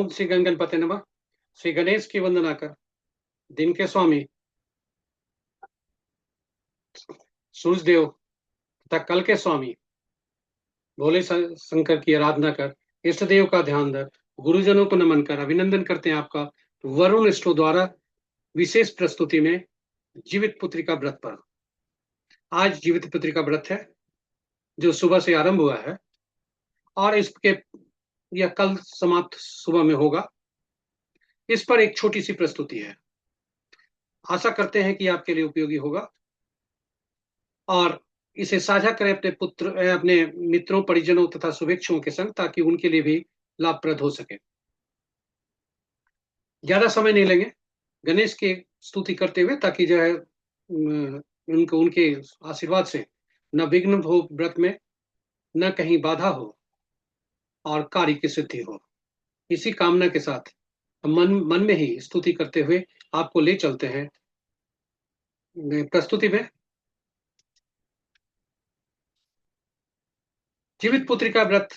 ओम श्री गणपति नमः। श्री गणेश की वंदना कर, दिन के स्वामी सूर्य देव तथा कल के स्वामी भोले शंकर की आराधना कर, इष्ट देव का ध्यान धर, गुरुजनों को नमन कर, अभिनंदन करते हैं आपका वरुण स्टो द्वारा विशेष प्रस्तुति में जीवित पुत्री का व्रत पर। आज जीवित पुत्री का व्रत है जो सुबह से आरंभ हुआ है और इसके यह कल समाप्त सुबह में होगा। इस पर एक छोटी सी प्रस्तुति है, आशा करते हैं कि आपके लिए उपयोगी होगा और इसे साझा करें अपने पुत्र, अपने मित्रों, परिजनों तथा शुभेच्छुओं के संग, ताकि उनके लिए भी लाभप्रद हो सके। ज्यादा समय नहीं लेंगे गणेश की स्तुति करते हुए, ताकि जो है उनको उनके आशीर्वाद से न विघ्न हो व्रत में, न कहीं बाधा हो और कार्य की सिद्धि हो। इसी कामना के साथ मन मन में ही स्तुति करते हुए आपको ले चलते हैं प्रस्तुति में। जीवित पुत्री का व्रत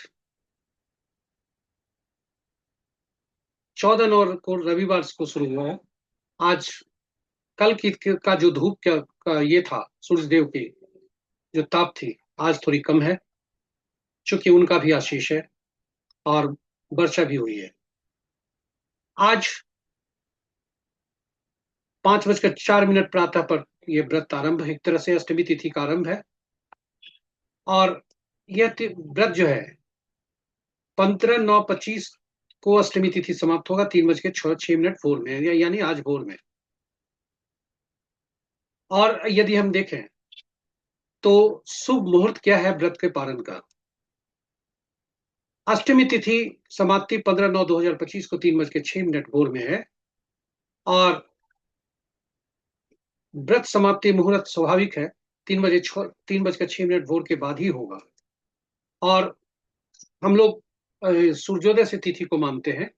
14 नवंबर को रविवार को शुरू हुआ है। आज कल की का जो धूप का ये था, सूर्य देव की जो ताप थी, आज थोड़ी कम है, चूंकि उनका भी आशीष है और वर्षा भी हुई है। आज 5:04 प्रातः पर यह व्रत आरंभ, एक तरह से अष्टमी तिथि का आरंभ है। और यह व्रत जो है 15/9/25 को अष्टमी तिथि समाप्त होगा, 3:06 भोर में, यानी आज भोर में। और यदि हम देखें तो शुभ मुहूर्त क्या है व्रत के पारण का। अष्टमी तिथि समाप्ति 15/9/2025 को 3:06 भोर में है और व्रत समाप्ति मुहूर्त स्वाभाविक है 3:06 भोर के बाद ही होगा। और हम लोग सूर्योदय से तिथि को मानते हैं,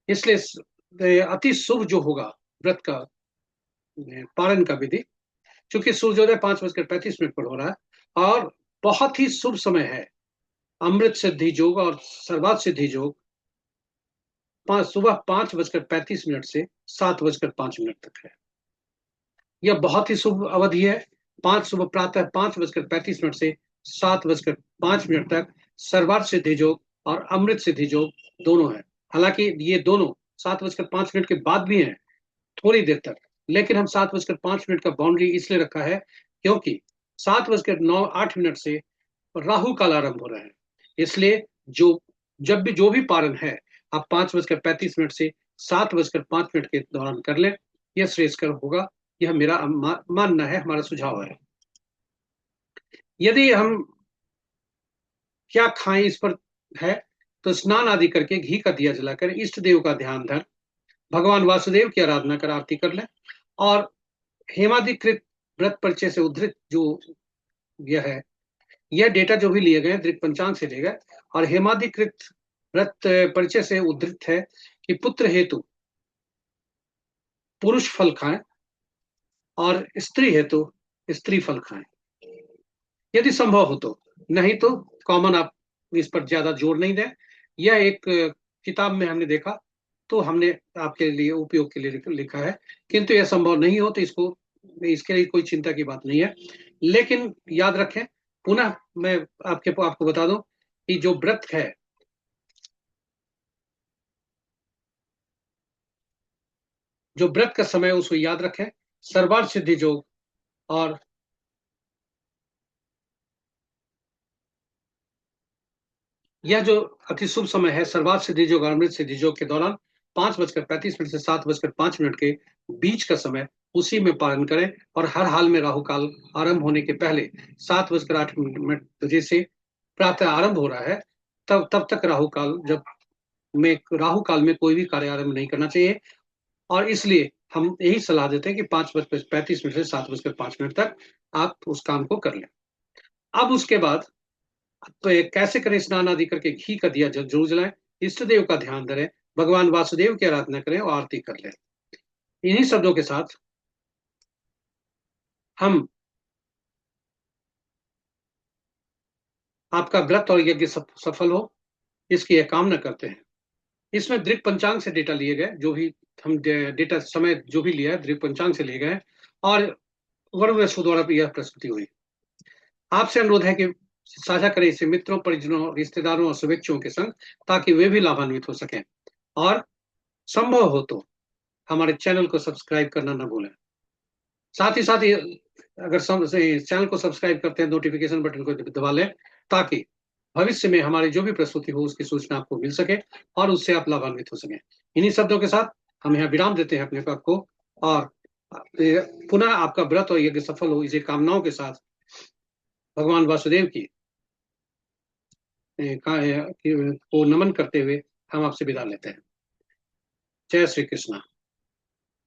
इसलिए अति शुभ जो होगा व्रत का पारण का विधि, क्योंकि सूर्योदय 5:35 पर हो रहा है और बहुत ही शुभ समय है। अमृत सिद्धि योग और सर्वात सिद्धि योग सुबह 5:35 से 7:05 तक है। यह बहुत ही शुभ अवधि है। सुबह प्रातः 5:35 से 7:05 तक सर्वार्थ सिद्धि योग और अमृत सिद्धि योग दोनों है। हालांकि ये दोनों 7:05 के बाद भी हैं थोड़ी देर तक, लेकिन हम 7:05 का बाउंड्री इसलिए रखा है क्योंकि 7:09-8 से राहु काल आरंभ हो रहा है। इसलिए जो भी पारण है आप 5:35 से 7:05 के दौरान कर लें, यह श्रेयस्कर होगा। यह मेरा मानना है, हमारा सुझाव है। यदि हम क्या खाएं इस पर है तो स्नान आदि करके घी का दिया जलाकर इष्ट देव का ध्यान धर, भगवान वासुदेव की आराधना कर आरती कर लें। और हेमाधिकृत व्रत परिचय से उद्धृत जो यह है, यह डेटा जो भी लिए गए दृक पंचांग से लिए गए, और हेमाधिकृत व्रत परिचय से उद्धृत है कि पुत्र हेतु पुरुष फल खाएं और स्त्री हेतु स्त्री फल खाएं, यदि संभव हो तो। नहीं तो कॉमन आप इस पर ज्यादा जोर नहीं दें। यह एक किताब में हमने देखा तो हमने आपके लिए उपयोग के लिए लिखा है, किंतु यह संभव नहीं हो तो इसके लिए कोई चिंता की बात नहीं है। लेकिन याद रखें, पुनः मैं आपको बता दूं कि जो व्रत है, जो व्रत का समय उसको याद रखें। सर्वार्थ सिद्धि योग और यह जो अति शुभ समय है सर्वार्थ सिद्धि योग और अमृत सिद्धि योग के दौरान 5:35 से 7:05 के बीच का समय, उसी में पालन करें। और हर हाल में राहु काल आरंभ होने के पहले 7:08 से प्रातः आरंभ हो रहा है, तब तक राहु काल में कोई भी कार्य आरंभ नहीं करना चाहिए। और इसलिए हम यही सलाह देते हैं कि 5:35 से 7:05 तक आप उस काम को कर लें। अब उसके बाद तो कैसे करें, स्नान आदि करके घी का दिया जरूर जलाएं, इष्ट देव का ध्यान धरें, भगवान वासुदेव की आराधना करें और आरती कर लें। इन्हीं शब्दों के साथ हम आपका व्रत और यज्ञ सफल हो, इसकी यह कामना करते हैं। इसमें दृक पंचांग से डेटा लिए गए, जो भी हम डेटा समय जो भी लिया है दृक पंचांग से लिए गए हैं। और वरुण रसू द्वारा यह प्रस्तुति हुई। आपसे अनुरोध है कि साझा करें इसे मित्रों, परिजनों, रिश्तेदारों और शुभेच्छुओं के संग, ताकि वे भी लाभान्वित हो सकें। और संभव हो तो हमारे चैनल को सब्सक्राइब करना न भूलें। साथ ही साथ अगर चैनल को सब्सक्राइब करते हैं, नोटिफिकेशन बटन को दबा लें, ताकि भविष्य में हमारी जो भी प्रस्तुति हो उसकी सूचना आपको मिल सके और उससे आप लाभान्वित हो सकें। इन्हीं शब्दों के साथ हम यहाँ विराम देते हैं अपने पद को। और पुनः आपका व्रत और यज्ञ सफल हो, इसे कामनाओं के साथ भगवान वासुदेव की को नमन करते हुए हम आपसे विदा लेते हैं। जय श्री कृष्ण।